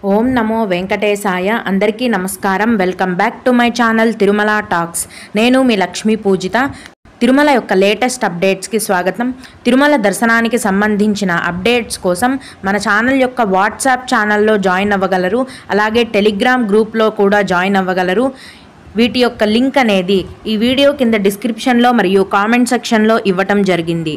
ఓం నమో వెంకటేశాయ. అందరికీ నమస్కారం. Welcome back to my channel Tirumala talks. నేను మీ లక్ష్మీ పూజిత. తిరుమల యొక్క లేటెస్ట్ అప్డేట్స్కి స్వాగతం. తిరుమల దర్శనానికి సంబంధించిన అప్డేట్స్ కోసం మన ఛానల్ యొక్క వాట్సాప్ ఛానల్లో జాయిన్ అవ్వగలరు. అలాగే టెలిగ్రామ్ గ్రూప్లో కూడా జాయిన్ అవ్వగలరు. వీటి యొక్క లింక్ అనేది ఈ వీడియో కింద డిస్క్రిప్షన్లో మరియు కామెంట్ సెక్షన్లో ఇవ్వటం జరిగింది.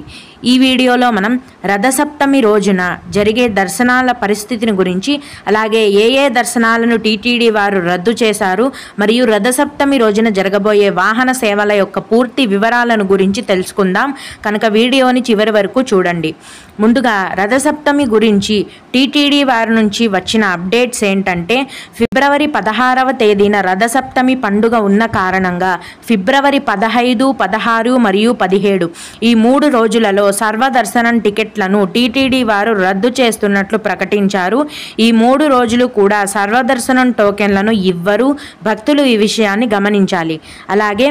ఈ వీడియోలో మనం రథసప్తమి రోజున జరిగే దర్శనాల పరిస్థితిని గురించి, అలాగే ఏ దర్శనాలను టీటీడీ వారు రద్దు చేశారు మరియు రథసప్తమి రోజున జరగబోయే వాహన సేవల యొక్క పూర్తి వివరాలను గురించి తెలుసుకుందాం. కనుక వీడియోని చివరి వరకు చూడండి. ముందుగా రథసప్తమి గురించి టీటీడీ వారి నుంచి వచ్చిన అప్డేట్స్ ఏంటంటే, ఫిబ్రవరి 16వ తేదీన రథసప్తమి పండుగ ఉన్న కారణంగా ఫిబ్రవరి 15, 16 మరియు 17 ఈ 3 రోజులలో సర్వదర్శనం టికెట్లను టీటీడీ వారు రద్దు చేస్తున్నట్లు ప్రకటించారు. ఈ 3 రోజులు కూడా సర్వదర్శనం టోకెన్లను ఇవ్వరు. భక్తులు ఈ విషయాన్ని గమనించాలి. అలాగే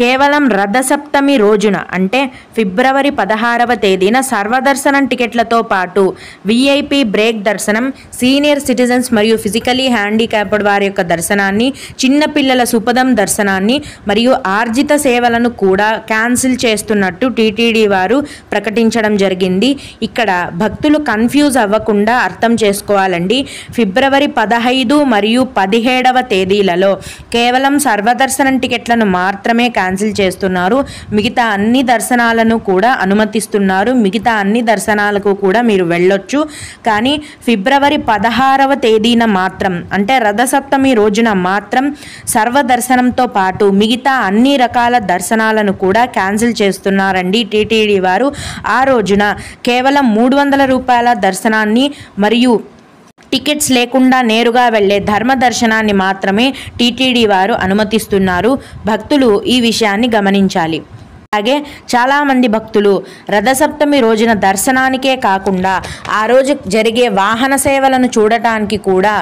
కేవలం రథసప్తమి రోజున అంటే ఫిబ్రవరి 16వ తేదీన సర్వదర్శనం టికెట్లతో పాటు విఐపి బ్రేక్ దర్శనం, సీనియర్ సిటిజన్స్ మరియు ఫిజికలీ హ్యాండిక్యాప్డ్ వారి యొక్క దర్శనాన్ని, చిన్నపిల్లల సుపదం దర్శనాన్ని మరియు ఆర్జిత సేవలను కూడా క్యాన్సిల్ చేస్తున్నట్టు టీటీడీ వారు ప్రకటించడం జరిగింది. ఇక్కడ భక్తులు కన్ఫ్యూజ్ అవ్వకుండా అర్థం చేసుకోవాలండి. ఫిబ్రవరి 15 మరియు 17వ తేదీలలో కేవలం సర్వదర్శనం టికెట్లను మాత్రమే క్యాన్సిల్ చేస్తున్నారు. మిగతా అన్ని దర్శనాలను కూడా అనుమతిస్తున్నారు. మిగతా అన్ని దర్శనాలకు కూడా మీరు వెళ్ళొచ్చు. కానీ ఫిబ్రవరి 16వ తేదీన మాత్రం అంటే రథసప్తమి రోజున మాత్రం సర్వదర్శనంతో పాటు మిగతా అన్ని రకాల దర్శనాలను కూడా క్యాన్సిల్ చేస్తున్నారండి టీటీడీ వారు. ఆ రోజున కేవలం 300 రూపాయల దర్శనాన్ని మరియు టికెట్స్ లేకుండా నేరుగా వెళ్లే ధర్మ దర్శనాన్ని మాత్రమే టీటీడీ వారు అనుమతిస్తున్నారు. భక్తులు ఈ విషయాన్ని గమనించాలి. అలాగే చాలామంది భక్తులు రథసప్తమి రోజున దర్శనానికే కాకుండా ఆ రోజు జరిగే వాహన సేవలను చూడటానికి కూడా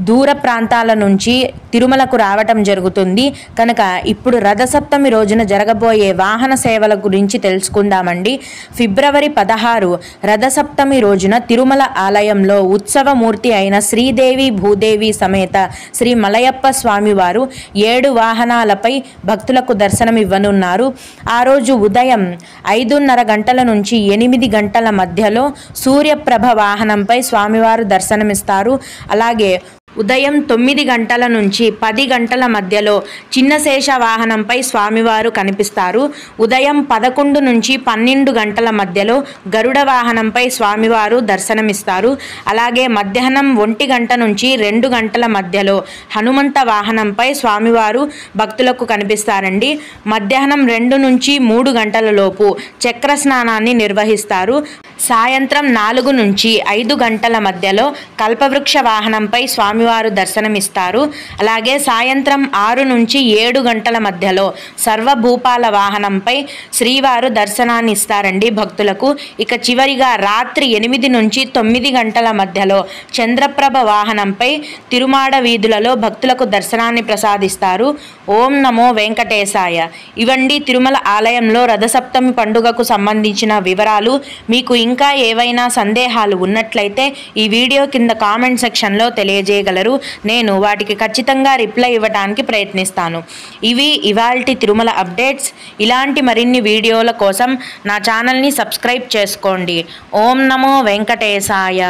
దూర ప్రాంతాల నుంచి తిరుమలకు రావటం జరుగుతుంది. కనుక ఇప్పుడు రథసప్తమి రోజున జరగబోయే వాహన సేవల గురించి తెలుసుకుందామండి. ఫిబ్రవరి 16 రథసప్తమి రోజున తిరుమల ఆలయంలో ఉత్సవమూర్తి అయిన శ్రీదేవి భూదేవి సమేత శ్రీ మలయప్ప స్వామివారు 7 వాహనాలపై భక్తులకు దర్శనమివ్వనున్నారు. ఆ రోజు ఉదయం 5:30 గంటల నుంచి 8 గంటల మధ్యలో సూర్యప్రభ వాహనంపై స్వామివారు దర్శనమిస్తారు. అలాగే ఉదయం 9 గంటల నుంచి 10 గంటల మధ్యలో చిన్నశేష వాహనంపై స్వామివారు కనిపిస్తారు. ఉదయం 11 నుంచి 12 గంటల మధ్యలో గరుడ వాహనంపై స్వామివారు దర్శనమిస్తారు. అలాగే మధ్యాహ్నం 1 గంట నుంచి 2 గంటల మధ్యలో హనుమంత వాహనంపై స్వామివారు భక్తులకు కనిపిస్తారండి. మధ్యాహ్నం 2 నుంచి 3 గంటల లోపు చక్ర స్నానాన్ని నిర్వహిస్తారు. సాయంత్రం 4 నుంచి 5 గంటల మధ్యలో కల్పవృక్ష వాహనంపై స్వామివారు దర్శనమిస్తారు. అలాగే సాయంత్రం 6 నుంచి 7 గంటల మధ్యలో సర్వభూపాల వాహనంపై శ్రీవారు దర్శనాన్ని ఇస్తారండి భక్తులకు. ఇక చివరిగా రాత్రి 8 నుంచి 9 గంటల మధ్యలో చంద్రప్రభ వాహనంపై తిరుమాడ వీధులలో భక్తులకు దర్శనాన్ని ప్రసాదిస్తారు. ఓం నమో వెంకటేశాయ. ఇవండి తిరుమల ఆలయంలో రథసప్తమి పండుగకు సంబంధించిన వివరాలు. మీకు ఇంకా ఏవైనా సందేహాలు ఉన్నట్లయితే ఈ వీడియో కింద కామెంట్ సెక్షన్లో తెలియజేయగలరు. నేను వాటికి ఖచ్చితంగా రిప్లై ఇవ్వడానికి ప్రయత్నిస్తాను. ఇవి ఇవాల్టి తిరుమల అప్డేట్స్. ఇలాంటి మరిన్ని వీడియోల కోసం నా ఛానల్ని సబ్స్క్రైబ్ చేసుకోండి. ఓం నమో వెంకటేశాయ.